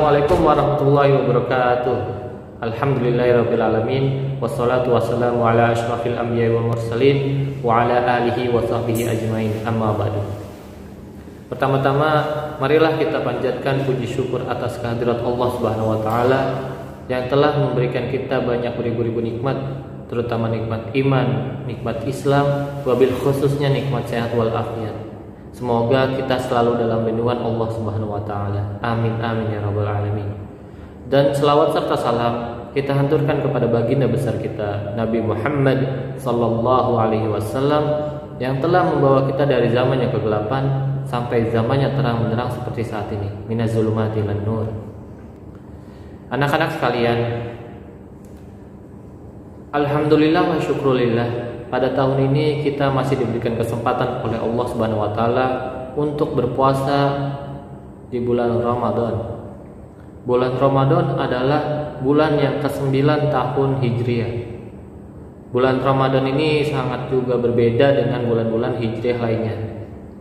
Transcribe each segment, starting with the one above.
Assalamualaikum warahmatullahi wabarakatuh. Alhamdulillahirabbil alamin, wassalatu wassalamu ala asyrafil anbiya'i wal mursalin wa ala alihi wa sahbihi ajmain. Amma ba'du. Pertama-tama marilah kita panjatkan puji syukur atas kehadirat Allah Subhanahu wa taala yang telah memberikan kita banyak beribu-ribu nikmat, terutama nikmat iman, nikmat Islam, wabil khususnya nikmat sehat wal afiat. Semoga kita selalu dalam lindungan Allah Subhanahu wa taala. Amin amin ya rabbal alamin. Dan selawat serta salam kita haturkan kepada baginda besar kita Nabi Muhammad sallallahu alaihi wasallam yang telah membawa kita dari zaman yang kegelapan sampai zamannya terang benderang seperti saat ini. Minaz zulumati ilan nur. Anak-anak sekalian, alhamdulillah wa syukrulillah, pada tahun ini kita masih diberikan kesempatan oleh Allah Subhanahu wa taala untuk berpuasa di bulan Ramadan. Bulan Ramadan adalah bulan yang ke-9 tahun Hijriah. Bulan Ramadan ini sangat juga berbeda dengan bulan-bulan Hijriah lainnya.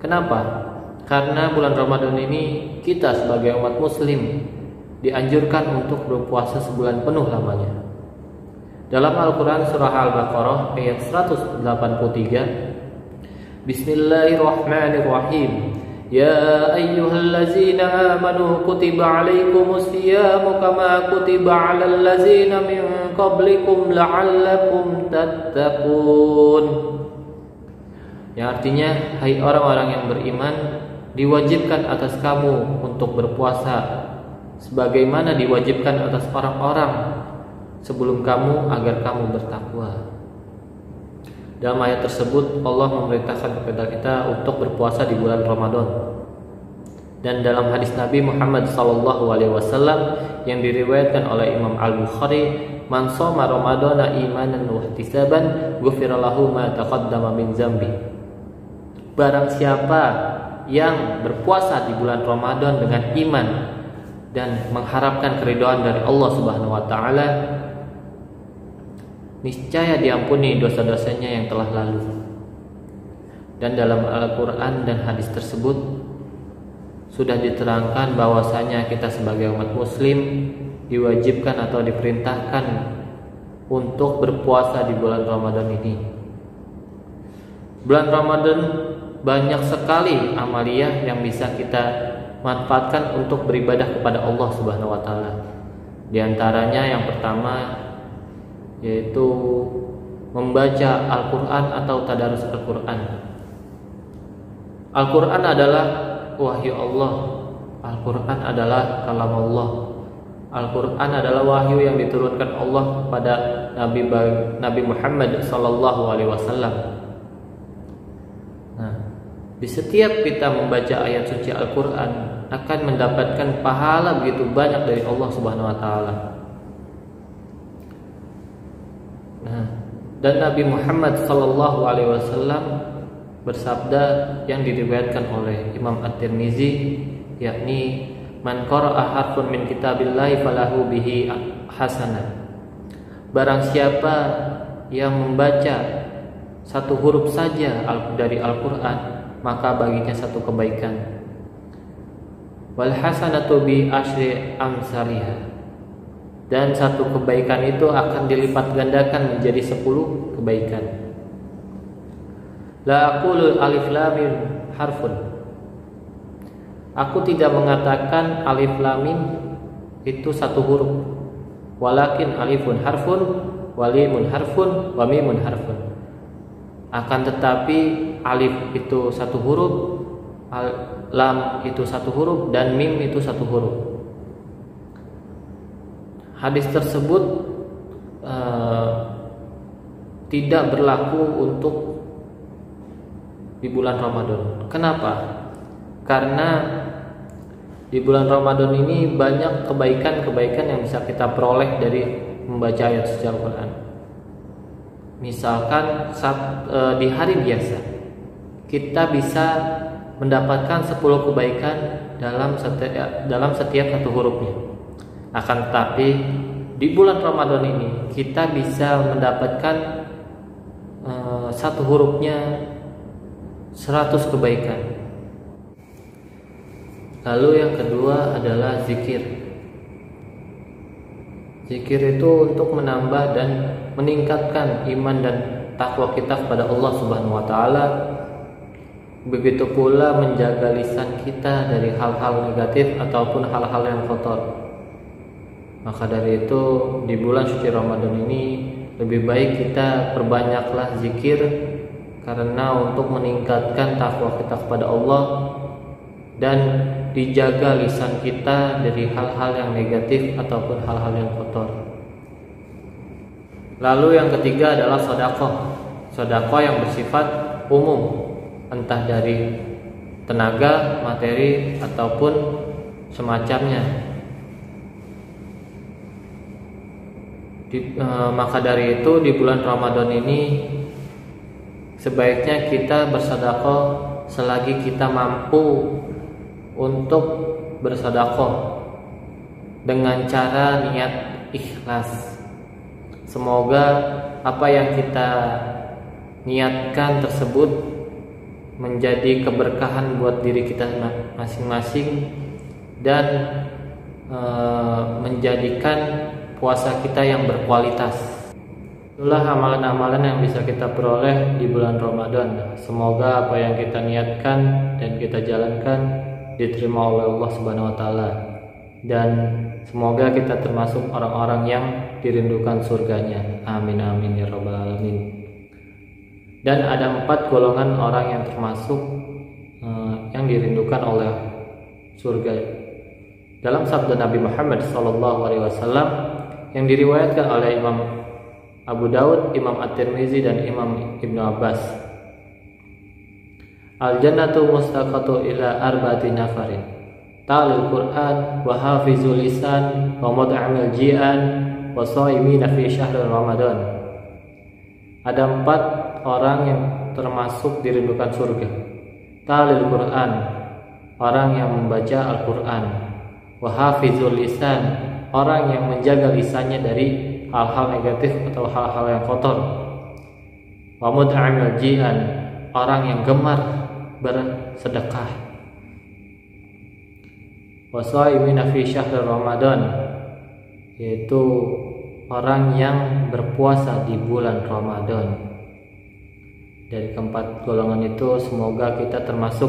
Kenapa? Karena bulan Ramadan ini kita sebagai umat muslim dianjurkan untuk berpuasa sebulan penuh lamanya. Dalam Al-Quran surah Al-Baqarah ayat 183, Bismillahirrahmanirrahim. Ya ayyuhallazina amanu kutiba alaikumus siyamu kama kutiba alal ladzina min qablikum la'allakum tattaqun. Yang artinya, hai orang-orang yang beriman, diwajibkan atas kamu untuk berpuasa sebagaimana diwajibkan atas orang-orang sebelum kamu agar kamu bertakwa. Dalam ayat tersebut Allah memerintahkan kepada kita untuk berpuasa di bulan Ramadan. Dan dalam hadis Nabi Muhammad SAW yang diriwayatkan oleh Imam Al-Bukhari, man shoma ramadhana imanan wa ihtisaban ghufira lahu ma taqaddama min dzambi. Barang siapa yang berpuasa di bulan Ramadan dengan iman dan mengharapkan keridhaan dari Allah Subhanahu wa taala, niscaya diampuni dosa-dosanya yang telah lalu. Dan dalam Al-Quran dan hadis tersebut sudah diterangkan bahwasanya kita sebagai umat muslim diwajibkan atau diperintahkan untuk berpuasa di bulan Ramadan ini. Bulan Ramadan banyak sekali amaliyah yang bisa kita manfaatkan untuk beribadah kepada Allah Subhanahu wa taala. Di antaranya yang pertama yaitu membaca Al-Quran atau tadarus Al-Quran. Al-Quran adalah wahyu Allah. Al-Quran adalah kalam Allah. Al-Quran adalah wahyu yang diturunkan Allah kepada Nabi Muhammad sallallahu alaihi wasallam. Nah, di setiap kita membaca ayat suci Al-Quran akan mendapatkan pahala begitu banyak dari Allah Subhanahu wa taala. Dan Nabi Muhammad sallallahu alaihi wasallam bersabda yang diriwayatkan oleh Imam At-Tirmizi, yakni man qara'a harfun min kitabillahi falahu bihi hasanah. Barang siapa yang membaca satu huruf saja dari Al-Quran, maka baginya satu kebaikan. Wal hasanatu bi asyri amsalihha. Dan satu kebaikan itu akan dilipat gandakan menjadi 10 kebaikan. La aqulu alif lam mim harfun. Aku tidak mengatakan alif lam mim itu satu huruf. Walakin alifun harfun, walimun harfun, wa mimun harfun. Akan tetapi alif itu satu huruf, lam itu satu huruf, dan mim itu satu huruf. Hadis tersebut tidak berlaku untuk di bulan Ramadan. Kenapa? Karena di bulan Ramadan ini banyak kebaikan-kebaikan yang bisa kita peroleh dari membaca ayat suci Al-Quran. Misalkan di hari biasa kita bisa mendapatkan 10 kebaikan dalam setiap satu hurufnya. Akan tetapi di bulan Ramadan ini kita bisa mendapatkan satu hurufnya 100 kebaikan. Lalu yang kedua adalah zikir. Zikir itu untuk menambah dan meningkatkan iman dan takwa kita kepada Allah Subhanahu wa taala. Begitu pula menjaga lisan kita dari hal-hal negatif ataupun hal-hal yang kotor. Maka dari itu di bulan suci Ramadan ini lebih baik kita perbanyaklah zikir, karena untuk meningkatkan takwa kita kepada Allah dan dijaga lisan kita dari hal-hal yang negatif ataupun hal-hal yang kotor. Lalu yang ketiga adalah sedekah. Sedekah yang bersifat umum, entah dari tenaga, materi ataupun semacamnya. Maka dari itu di bulan Ramadan ini sebaiknya kita bersedekah selagi kita mampu untuk bersedekah dengan cara niat ikhlas. Semoga apa yang kita niatkan tersebut menjadi keberkahan buat diri kita masing-masing dan menjadikan puasa kita yang berkualitas. Itulah amalan-amalan yang bisa kita peroleh di bulan Ramadan. Semoga apa yang kita niatkan dan kita jalankan diterima oleh Allah Subhanahu wa taala, dan semoga kita termasuk orang-orang yang dirindukan surganya. Amin amin ya rabbal alamin. Dan ada 4 golongan orang yang termasuk yang dirindukan oleh surga. Dalam sabda Nabi Muhammad SAW yang diriwayatkan oleh Imam Abu Daud, Imam At-Tirmizi dan Imam Ibnu Abbas, Al-jannatu mustaqatu ila arba'ati nafarin, ta'lil Qur'an wa hafizul lisan wa mut'amil ji'an wa shaimina fi syahr Ramadan. Ada 4 orang yang termasuk dirindukan surga. Ta'lil Qur'an, orang yang membaca Al-Qur'an. Wa hafizul lisan, orang yang menjaga lisannya dari hal-hal negatif atau hal-hal yang kotor. Wa mut'amil ji'an, orang yang gemar bersedekah. Wa shaimina fi syahr Ramadan, yaitu orang yang berpuasa di bulan Ramadan. Dari keempat golongan itu semoga kita termasuk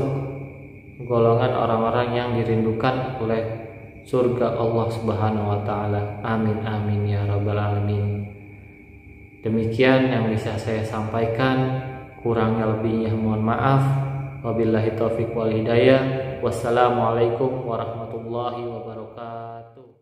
golongan orang-orang yang dirindukan oleh surga Allah Subhanahu wa taala. Amin amin ya rabbal alamin. Demikian yang bisa saya sampaikan, kurangnya lebihnya mohon maaf. Wabillahi taufiq wal hidayah. Wassalamualaikum warahmatullahi wabarakatuh.